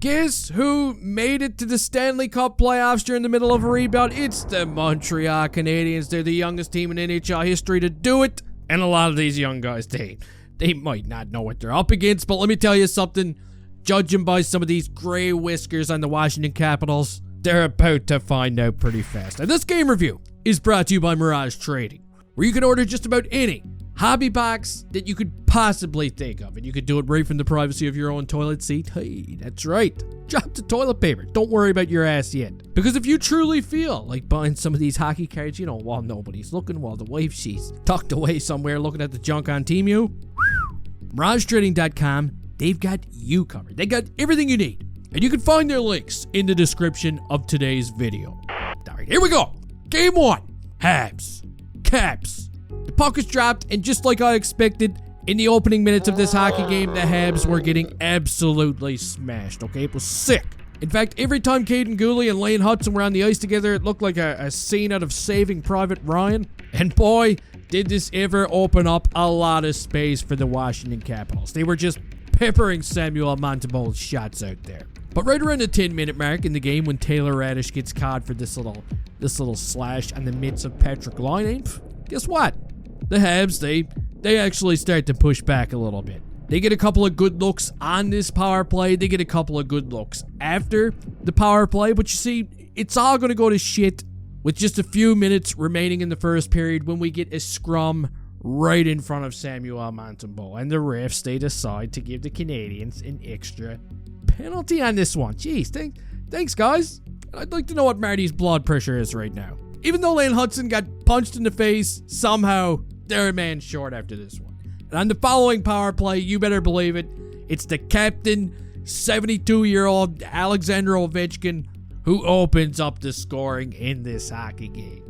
Guess who made it to the Stanley Cup playoffs during the middle of a rebuild? It's the Montreal Canadiens. They're the youngest team in NHL history to do it. And a lot of these young guys, they might not know what they're up against. But let me tell you something. Judging by some of these gray whiskers on the Washington Capitals, they're about to find out pretty fast. And this game review is brought to you by Miraj Trading, where you can order just about any hobby box that you could possibly think of, and you could do it right from the privacy of your own toilet seat. Hey, that's right. Drop the toilet paper. Don't worry about your ass yet. Because if you truly feel like buying some of these hockey cards, you know, while nobody's looking, while the wife, she's tucked away somewhere looking at the junk on Temu, MirajTrading.com, they've got you covered. They got everything you need. And you can find their links in the description of today's video. All right, here we go. Game 1. Habs. Caps. The puck is dropped, and just like I expected, in the opening minutes of this hockey game, the Habs were getting absolutely smashed, okay? It was sick. In fact, every time Caden Gooley and Lane Hudson were on the ice together, it looked like a scene out of Saving Private Ryan. And boy, did this ever open up a lot of space for the Washington Capitals. They were just peppering Samuel Montembeault's shots out there. But right around the 10-minute mark in the game, when Taylor Raddysh gets caught for this little slash on the mitts of Patrick Laine, guess what? The Habs, they actually start to push back a little bit. They get a couple of good looks on this power play. They get a couple of good looks after the power play. But you see, it's all going to go to shit with just a few minutes remaining in the first period when we get a scrum right in front of Samuel Montembeault. And the refs, they decide to give the Canadiens an extra penalty on this one. Jeez, thanks guys. I'd like to know what Marty's blood pressure is right now. Even though Lane Hudson got punched in the face, somehow they're a man short after this one. And on the following power play, you better believe it, it's the captain, 72-year-old Alexander Ovechkin, who opens up the scoring in this hockey game.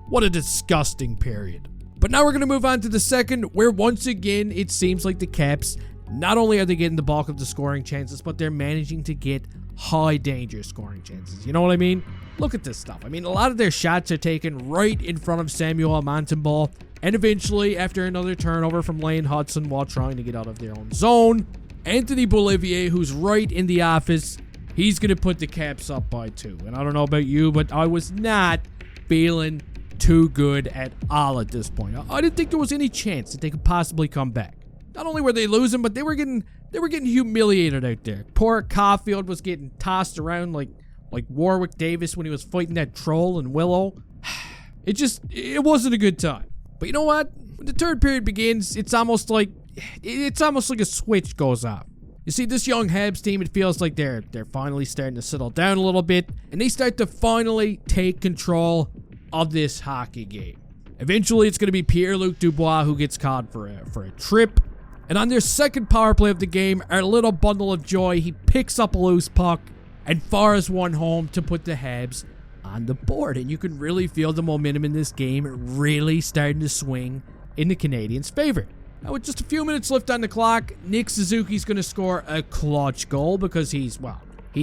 What a disgusting period. But now we're going to move on to the second, where once again, it seems like the Caps, not only are they getting the bulk of the scoring chances, but they're managing to get high danger scoring chances. You know what I mean? Look at this stuff. I mean, a lot of their shots are taken right in front of Samuel Montembeault, and eventually, after another turnover from Lane Hudson while trying to get out of their own zone, Anthony Beauvillier, who's right in the office, he's going to put the Caps up by 2. And I don't know about you, but I was not feeling too good at all at this point. I didn't think there was any chance that they could possibly come back. Not only were they losing, but they were getting humiliated out there. Poor Caulfield was getting tossed around like Warwick Davis when he was fighting that troll in Willow. It wasn't a good time. But you know what? When the third period begins, it's almost like a switch goes off. You see, this young Habs team, it feels like they're finally starting to settle down a little bit, and they start to finally take control of this hockey game. Eventually, it's going to be Pierre-Luc Dubois who gets caught for a trip. And on their second power play of the game, our little bundle of joy, he picks up a loose puck and fires one home to put the Habs on the board. And you can really feel the momentum in this game really starting to swing in the Canadiens' favor. Now, with just a few minutes left on the clock, Nick Suzuki's going to score a clutch goal because he's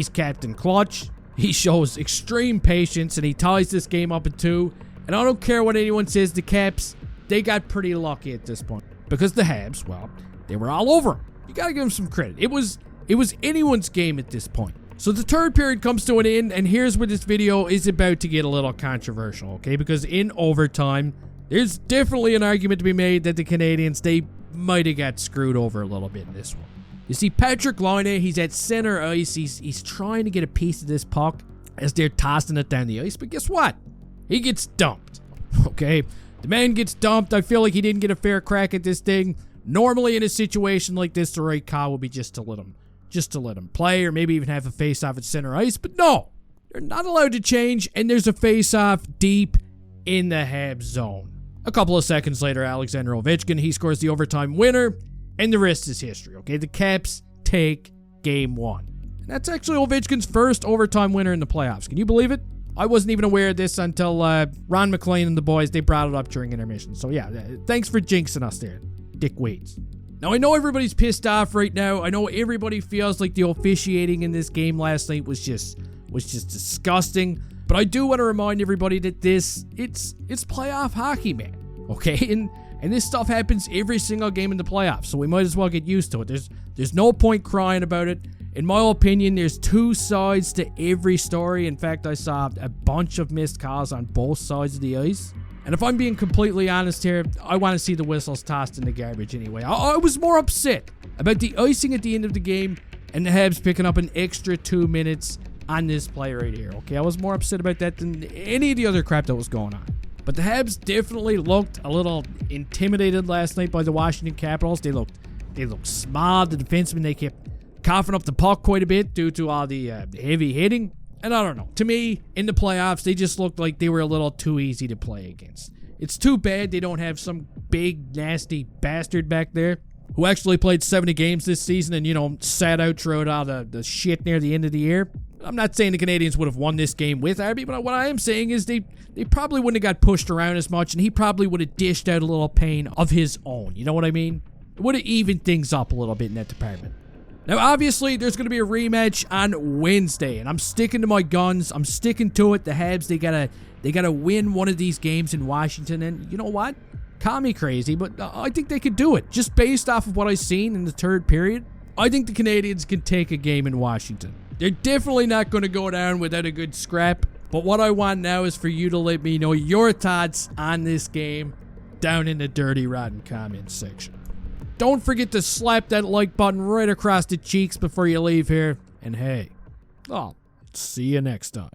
Captain Clutch. He shows extreme patience, and he ties this game up at 2. And I don't care what anyone says, the Caps, they got pretty lucky at this point. Because the Habs, they were all over him. You got to give them some credit. It was anyone's game at this point. So the third period comes to an end, and here's where this video is about to get a little controversial, okay? Because in overtime, there's definitely an argument to be made that the Canadiens, they might have got screwed over a little bit in this one. You see, Patrick Laine, he's at center ice. He's trying to get a piece of this puck as they're tossing it down the ice. But guess what? He gets dumped, okay? The man gets dumped. I feel like he didn't get a fair crack at this thing. Normally, in a situation like this, the right call would be just to let him play, or maybe even have a face-off at center ice. But no, they're not allowed to change, and there's a face-off deep in the Habs zone. A couple of seconds later, Alexander Ovechkin, he scores the overtime winner, and the rest is history, okay? The Caps take Game 1. And that's actually Ovechkin's first overtime winner in the playoffs. Can you believe it? I wasn't even aware of this until Ron McLean and the boys, they brought it up during intermission. So yeah, thanks for jinxing us there, Dick Weeds. Now, I know everybody's pissed off right now. I know everybody feels like the officiating in this game last night was just disgusting. But I do want to remind everybody that it's playoff hockey, man. Okay? And And this stuff happens every single game in the playoffs, so we might as well get used to it. There's no point crying about it. In my opinion, there's two sides to every story. In fact, I saw a bunch of missed calls on both sides of the ice. And if I'm being completely honest here, I want to see the whistles tossed in the garbage anyway. I was more upset about the icing at the end of the game and the Habs picking up an extra 2 minutes on this play right here, okay? I was more upset about that than any of the other crap that was going on. But the Habs definitely looked a little intimidated last night by the Washington Capitals. They looked small. The defensemen, they kept coughing up the puck quite a bit due to all the heavy hitting. And I don't know. To me, in the playoffs, they just looked like they were a little too easy to play against. It's too bad they don't have some big, nasty bastard back there who actually played 70 games this season and, sat out throughout all the shit near the end of the year. I'm not saying the Canadiens would have won this game with Arby, but what I am saying is they probably wouldn't have got pushed around as much, and he probably would have dished out a little pain of his own. You know what I mean? It would have evened things up a little bit in that department. Now, obviously, there's going to be a rematch on Wednesday, and I'm sticking to my guns. I'm sticking to it. The Habs, they gotta win one of these games in Washington, and you know what? Call me crazy, but I think they could do it. Just based off of what I've seen in the third period, I think the Canadiens can take a game in Washington. They're definitely not going to go down without a good scrap, but what I want now is for you to let me know your thoughts on this game down in the dirty, rotten comments section. Don't forget to slap that like button right across the cheeks before you leave here. And hey, I'll see you next time.